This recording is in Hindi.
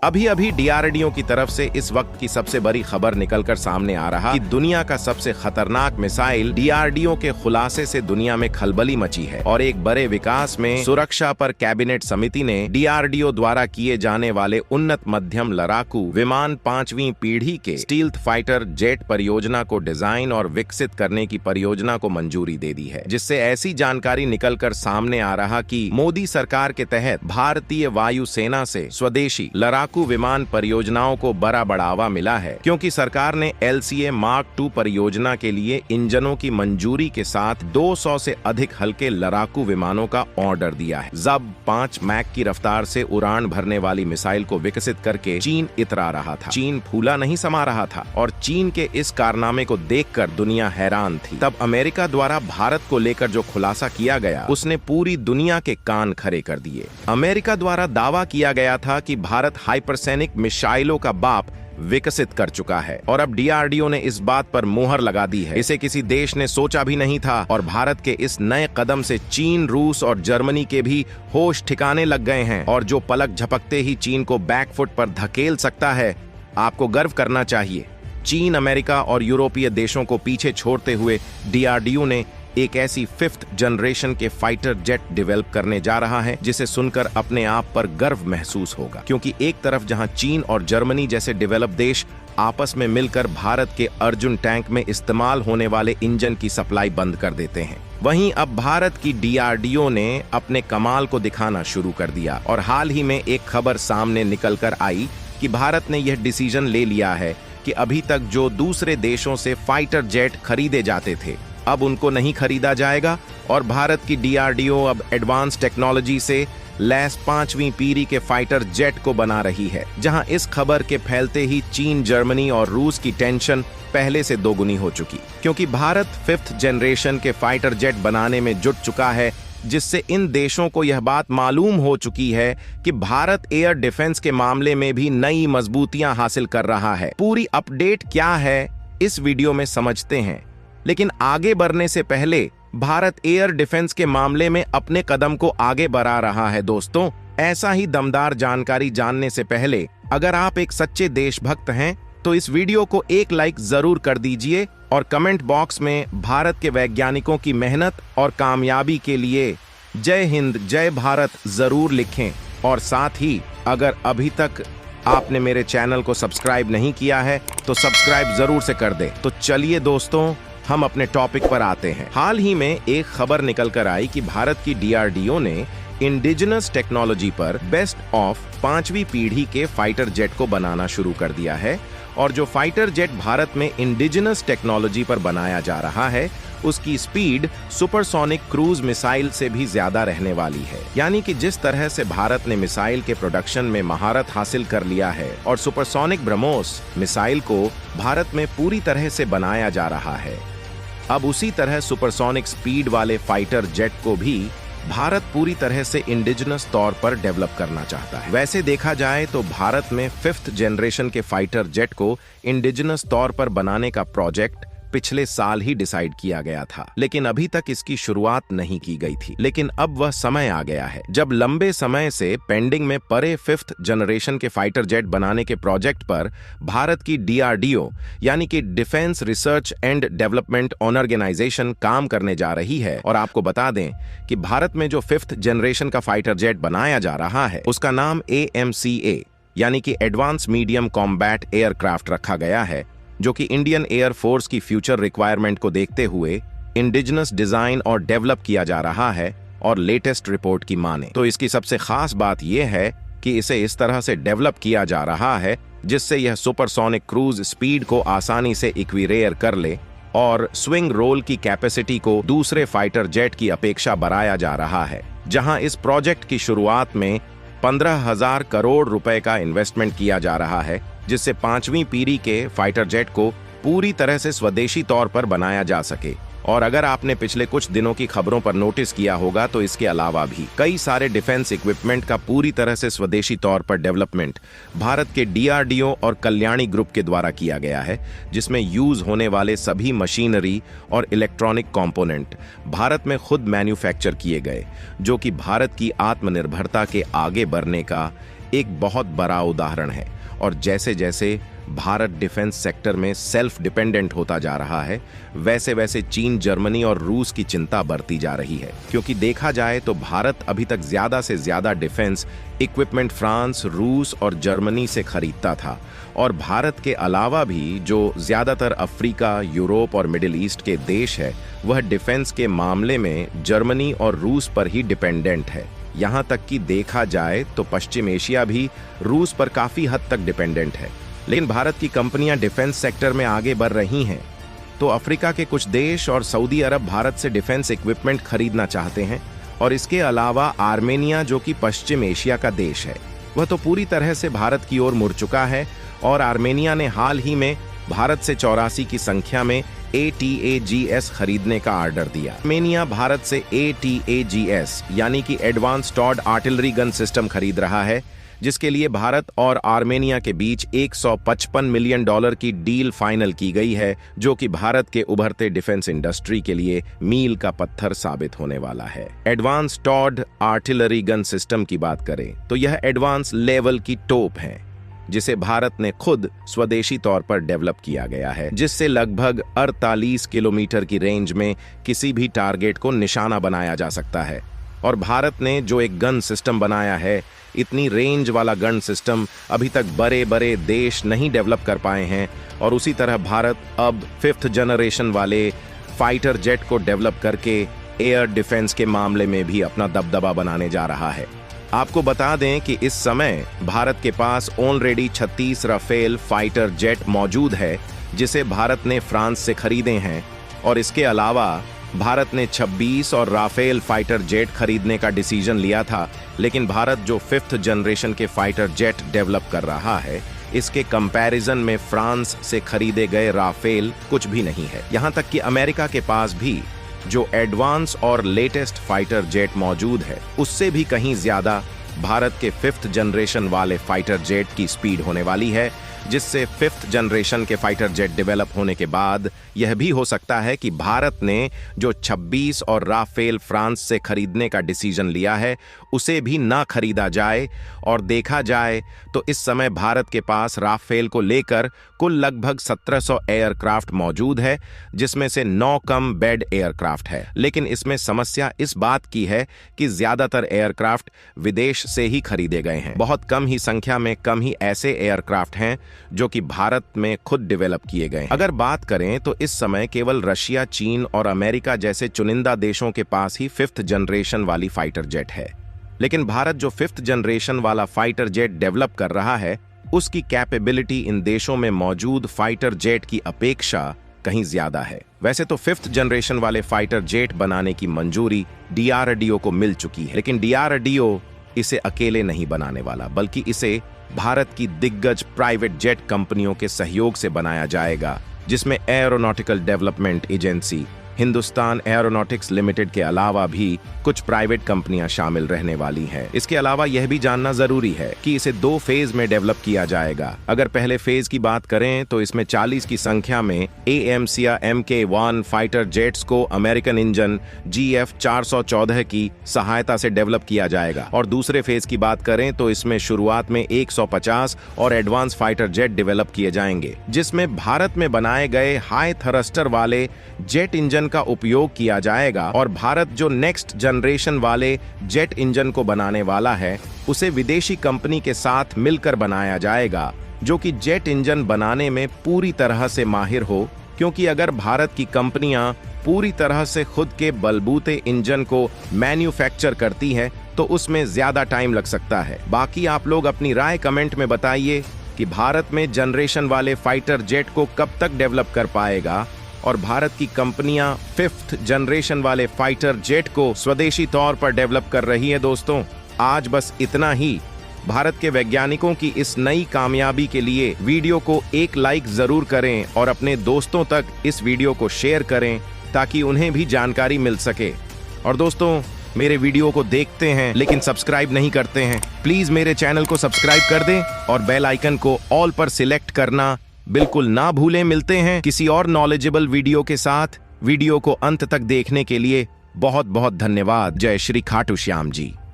अभी अभी डीआरडीओ की तरफ से इस वक्त की सबसे बड़ी खबर निकलकर सामने आ रहा कि दुनिया का सबसे खतरनाक मिसाइल डीआरडीओ के खुलासे से दुनिया में खलबली मची है और एक बड़े विकास में सुरक्षा पर कैबिनेट समिति ने डीआरडीओ द्वारा किए जाने वाले उन्नत मध्यम लड़ाकू विमान 5वीं पीढ़ी के स्टील्थ फाइटर जेट परियोजना को डिजाइन और विकसित करने की परियोजना को मंजूरी दे दी है, जिससे ऐसी जानकारी निकलकर सामने आ रहा कि मोदी सरकार के तहत भारतीय वायुसेना से स्वदेशी लड़ाकू विमान परियोजनाओं को बड़ा बढ़ावा मिला है, क्योंकि सरकार ने LCA मार्क 2 परियोजना के लिए इंजनों की मंजूरी के साथ 200 से अधिक हल्के लड़ाकू विमानों का ऑर्डर दिया है। जब 5 मैक की रफ्तार से उड़ान भरने वाली मिसाइल को विकसित करके चीन इतरा रहा था। चीन फूला नहीं समा रहा था और चीन के इस कारनामे को देखकर दुनिया हैरान थी। तब अमेरिका द्वारा भारत को लेकर जो खुलासा किया गया उसने पूरी दुनिया के कान खड़े कर दिए। अमेरिका द्वारा दावा किया गया था कि भारत हाइपरसोनिक मिसाइलों का बाप विकसित कर चुका है और अब डीआरडीओ ने इस बात पर मुहर लगा दी है। इसे किसी देश ने सोचा भी नहीं था और भारत के इस नए कदम से चीन, रूस और जर्मनी के भी होश ठिकाने लग गए हैं और जो पलक झपकते ही चीन को बैकफुट पर धकेल सकता है, आपको गर्व करना चाहिए। चीन, अमेरिका और यूरोपीय देशों को पीछे छोड़ते हुए डीआरडीओ ने एक ऐसी 5th जनरेशन के फाइटर जेट डेवलप करने जा रहा है जिसे सुनकर अपने आप पर गर्व महसूस होगा, क्योंकि एक तरफ जहां चीन और जर्मनी जैसे डेवलप देश आपस में मिलकर भारत के अर्जुन टैंक में इस्तेमाल होने वाले इंजन की सप्लाई बंद कर देते हैं, वहीं अब भारत की डीआरडीओ ने अपने कमाल को दिखाना शुरू कर दिया। और हाल ही में एक खबर सामने निकल कर आई कि भारत ने यह डिसीजन ले लिया है कि अभी तक जो दूसरे देशों से फाइटर जेट खरीदे जाते थे अब उनको नहीं खरीदा जाएगा और भारत की डीआरडीओ अब एडवांस टेक्नोलॉजी से लैस 5वीं पीढ़ी के फाइटर जेट को बना रही है, जहां इस खबर के फैलते ही चीन, जर्मनी और रूस की टेंशन पहले से दोगुनी हो चुकी, क्योंकि भारत 5th जनरेशन के फाइटर जेट बनाने में जुट चुका है, जिससे इन देशों को यह बात मालूम हो चुकी है कि भारत एयर डिफेंस के मामले में भी नई मजबूतियां हासिल कर रहा है। पूरी अपडेट क्या है इस वीडियो में समझते हैं, लेकिन आगे बढ़ने से पहले भारत एयर डिफेंस के मामले में अपने कदम को आगे बढ़ा रहा है। दोस्तों, ऐसा ही दमदार जानकारी जानने से पहले अगर आप एक सच्चे देशभक्त हैं तो इस वीडियो को एक लाइक जरूर कर दीजिए और कमेंट बॉक्स में भारत के वैज्ञानिकों की मेहनत और कामयाबी के लिए जय हिंद, जय भारत जरूर लिखें। और साथ ही अगर अभी तक आपने मेरे चैनल को सब्सक्राइब नहीं किया है तो सब्सक्राइब जरूर से कर दे। तो चलिए दोस्तों, हम अपने टॉपिक पर आते हैं। हाल ही में एक खबर निकल कर आई कि भारत की डीआरडीओ ने इंडिजिनस टेक्नोलॉजी पर बेस्ट ऑफ 5वीं पीढ़ी के फाइटर जेट को बनाना शुरू कर दिया है और जो फाइटर जेट भारत में इंडिजिनस टेक्नोलॉजी पर बनाया जा रहा है उसकी स्पीड सुपरसोनिक क्रूज मिसाइल से भी ज्यादा रहने वाली है। यानी कि जिस तरह से भारत ने मिसाइल के प्रोडक्शन में महारत हासिल कर लिया है और सुपरसोनिक ब्रह्मोस मिसाइल को भारत में पूरी तरह से बनाया जा रहा है, अब उसी तरह सुपरसोनिक स्पीड वाले फाइटर जेट को भी भारत पूरी तरह से इंडिजिनस तौर पर डेवलप करना चाहता है। वैसे देखा जाए तो भारत में 5th जनरेशन के फाइटर जेट को इंडिजिनस तौर पर बनाने का प्रोजेक्ट पिछले साल ही डिसाइड किया गया था, लेकिन अभी तक इसकी शुरुआत नहीं की गई थी। लेकिन अब वह समय आ गया है जब लंबे समय से पेंडिंग में पड़े 5th जनरेशन के फाइटर जेट बनाने के प्रोजेक्ट पर भारत की डीआरडीओ यानी कि defence research and development organisation काम करने जा रही है। और आपको बता दें कि भारत में जो 5th जनरेशन का फाइटर जेट बनाया जा रहा है उसका नाम AMCA यानी कि एडवांस मीडियम कॉम्बैट एयरक्राफ्ट रखा गया है, जो कि इंडियन एयर फोर्स की फ्यूचर रिक्वायरमेंट को देखते हुए इंडिजिनस डिजाइन और डेवलप किया जा रहा है। और लेटेस्ट रिपोर्ट की माने तो इसकी सबसे खास बात यह है कि इसे इस तरह से डेवलप किया जा रहा है जिससे यह सुपरसोनिक क्रूज स्पीड को आसानी से इक्विरेयर कर ले और स्विंग रोल की कैपेसिटी को दूसरे फाइटर जेट की अपेक्षा बढ़ाया जा रहा है। जहां इस प्रोजेक्ट की शुरुआत में 15,000 करोड़ रुपए का इन्वेस्टमेंट किया जा रहा है, जिससे 5वीं पीढ़ी के फाइटर जेट को पूरी तरह से स्वदेशी तौर पर बनाया जा सके। और अगर आपने पिछले कुछ दिनों की खबरों पर नोटिस किया होगा तो इसके अलावा भी कई सारे डिफेंस इक्विपमेंट का पूरी तरह से स्वदेशी तौर पर डेवलपमेंट भारत के डीआरडीओ और कल्याणी ग्रुप के द्वारा किया गया है, जिसमें यूज होने वाले सभी मशीनरी और इलेक्ट्रॉनिक कंपोनेंट भारत में खुद मैन्युफैक्चर किए गए, जो कि भारत की आत्मनिर्भरता के आगे बढ़ने का एक बहुत बड़ा उदाहरण है। और जैसे जैसे भारत डिफेंस सेक्टर में सेल्फ डिपेंडेंट होता जा रहा है, वैसे वैसे चीन, जर्मनी और रूस की चिंता बढ़ती जा रही है। क्योंकि देखा जाए तो भारत अभी तक ज्यादा से ज्यादा डिफेंस इक्विपमेंट फ्रांस, रूस और जर्मनी से खरीदता था, और भारत के अलावा भी जो ज्यादातर अफ्रीका, यूरोप और मिडिल ईस्ट के देश है, वह डिफेंस के मामले में जर्मनी और रूस पर ही डिपेंडेंट है। यहाँ तक कि देखा जाए तो पश्चिम एशिया भी रूस पर काफी हद तक डिपेंडेंट है। लेकिन भारत की कंपनियां डिफेंस सेक्टर में आगे बढ़ रही हैं, तो अफ्रीका के कुछ देश और सऊदी अरब भारत से डिफेंस इक्विपमेंट खरीदना चाहते हैं। और इसके अलावा आर्मेनिया, जो कि पश्चिम एशिया का देश है, वह तो पूरी तरह से भारत की ओर मुड़ चुका है। और आर्मेनिया ने हाल ही में भारत से 84 की संख्या में ATAGS खरीदने का ऑर्डर दिया। आर्मेनिया भारत से ATAGS यानी कि advance towed artillery gun system खरीद रहा है, जिसके लिए भारत और आर्मेनिया के बीच $155 मिलियन की डील फाइनल की गई है, जो कि भारत के उभरते डिफेंस इंडस्ट्री के लिए मील का पत्थर साबित होने वाला है। Advance towed artillery gun system की बात करें तो यह एडवांस लेवल की तोप है, जिसे भारत ने खुद स्वदेशी तौर पर डेवलप किया गया है, जिससे लगभग 48 किलोमीटर की रेंज में किसी भी टारगेट को निशाना बनाया जा सकता है। और भारत ने जो एक गन सिस्टम बनाया है, इतनी रेंज वाला गन सिस्टम अभी तक बड़े बड़े देश नहीं डेवलप कर पाए हैं। और उसी तरह भारत अब 5th जनरेशन वाले फाइटर जेट को डेवलप करके एयर डिफेंस के मामले में भी अपना दबदबा बनाने जा रहा है। आपको बता दें कि इस समय भारत के पास ऑलरेडी 36 राफेल फाइटर जेट मौजूद है, जिसे भारत ने फ्रांस से खरीदे हैं। और इसके अलावा भारत ने 26 और राफेल फाइटर जेट खरीदने का डिसीजन लिया था, लेकिन भारत जो 5th जनरेशन के फाइटर जेट डेवलप कर रहा है, इसके कंपैरिजन में फ्रांस से खरीदे गए राफेल कुछ भी नहीं है। यहाँ तक कि अमेरिका के पास भी जो एडवांस और लेटेस्ट फाइटर जेट मौजूद है, उससे भी कहीं ज्यादा भारत के 5th जनरेशन वाले फाइटर जेट की स्पीड होने वाली है, जिससे 5th जनरेशन के फाइटर जेट डेवलप होने के बाद यह भी हो सकता है कि भारत ने जो 26 और राफेल फ्रांस से खरीदने का डिसीजन लिया है, उसे भी ना खरीदा जाए। और देखा जाए तो इस समय भारत के पास राफेल को लेकर कुल लगभग 1700 एयरक्राफ्ट मौजूद है, जिसमें से 9 कम बेड एयरक्राफ्ट है। लेकिन इसमें समस्या इस बात की है कि ज्यादातर एयरक्राफ्ट विदेश से ही खरीदे गए हैं। बहुत कम ही संख्या में कम ही ऐसे एयरक्राफ्ट हैं जो कि भारत में खुद डेवलप किए गए हैं। अगर बात करें तो इस समय केवल रशिया, चीन और अमेरिका जैसे चुनिंदा देशों के पास ही 5th जनरेशन वाली फाइटर जेट है। लेकिन भारत जो 5th जनरेशन वाला फाइटर जेट डेवलप कर रहा है, उसकी कैपेबिलिटी इन देशों में मौजूद फाइटर जेट की अपेक्षा कहीं ज्यादा है। वैसे तो 5th जनरेशन वाले फाइटर जेट बनाने की मंजूरी DRDO को मिल चुकी है, लेकिन DRDO इसे अकेले नहीं बनाने वाला, बल्कि इसे भारत की दिग्गज प्राइवेट जेट कंपनियों के सहयोग से बनाया जाएगा, जिसमें aeronautical development agency, Hindustan aeronautics limited के अलावा भी कुछ प्राइवेट कंपनियां शामिल रहने वाली हैं। इसके अलावा यह भी जानना जरूरी है कि इसे 2 फेज में डेवलप किया जाएगा। अगर पहले फेज की बात करें तो इसमें 40 की संख्या में AMC Mk1 फाइटर जेट्स को अमेरिकन इंजन GF 414 की सहायता से डेवलप किया जाएगा। और दूसरे फेज की बात करें तो इसमें शुरुआत में 150 और एडवांस फाइटर जेट डेवलप किए जाएंगे, जिसमें भारत में बनाए गए हाई थ्रस्टर वाले जेट इंजन का उपयोग किया जाएगा। और भारत जो नेक्स्ट जनरेशन वाले जेट इंजन को बनाने वाला है, उसे विदेशी कंपनी के साथ मिलकर बनाया जाएगा, जो कि जेट इंजन बनाने में पूरी तरह से माहिर हो। क्योंकि अगर भारत की कंपनियां पूरी तरह से खुद के बलबूते इंजन को मैन्युफैक्चर करती हैं, तो उसमें ज्यादा टाइम लग सकता है। बाकी आप लोग अपनी राय कमेंट में बताइए कि भारत में जनरेशन वाले फाइटर जेट को कब तक डेवलप कर पाएगा, और भारत की कंपनियां 5th जनरेशन वाले फाइटर जेट को स्वदेशी तौर पर डेवलप कर रही है। दोस्तों, आज बस इतना ही। भारत के वैज्ञानिकों की इस नई कामयाबी के लिए वीडियो को एक लाइक जरूर करें और अपने दोस्तों तक इस वीडियो को शेयर करें, ताकि उन्हें भी जानकारी मिल सके। और दोस्तों, मेरे वीडियो को देखते हैं लेकिन सब्सक्राइब नहीं करते हैं, प्लीज मेरे चैनल को सब्सक्राइब कर दें और बेल आइकन को ऑल पर सिलेक्ट करना बिल्कुल ना भूलें। मिलते हैं किसी और नॉलेजेबल वीडियो के साथ। वीडियो को अंत तक देखने के लिए बहुत बहुत धन्यवाद। जय श्री खाटू श्याम जी।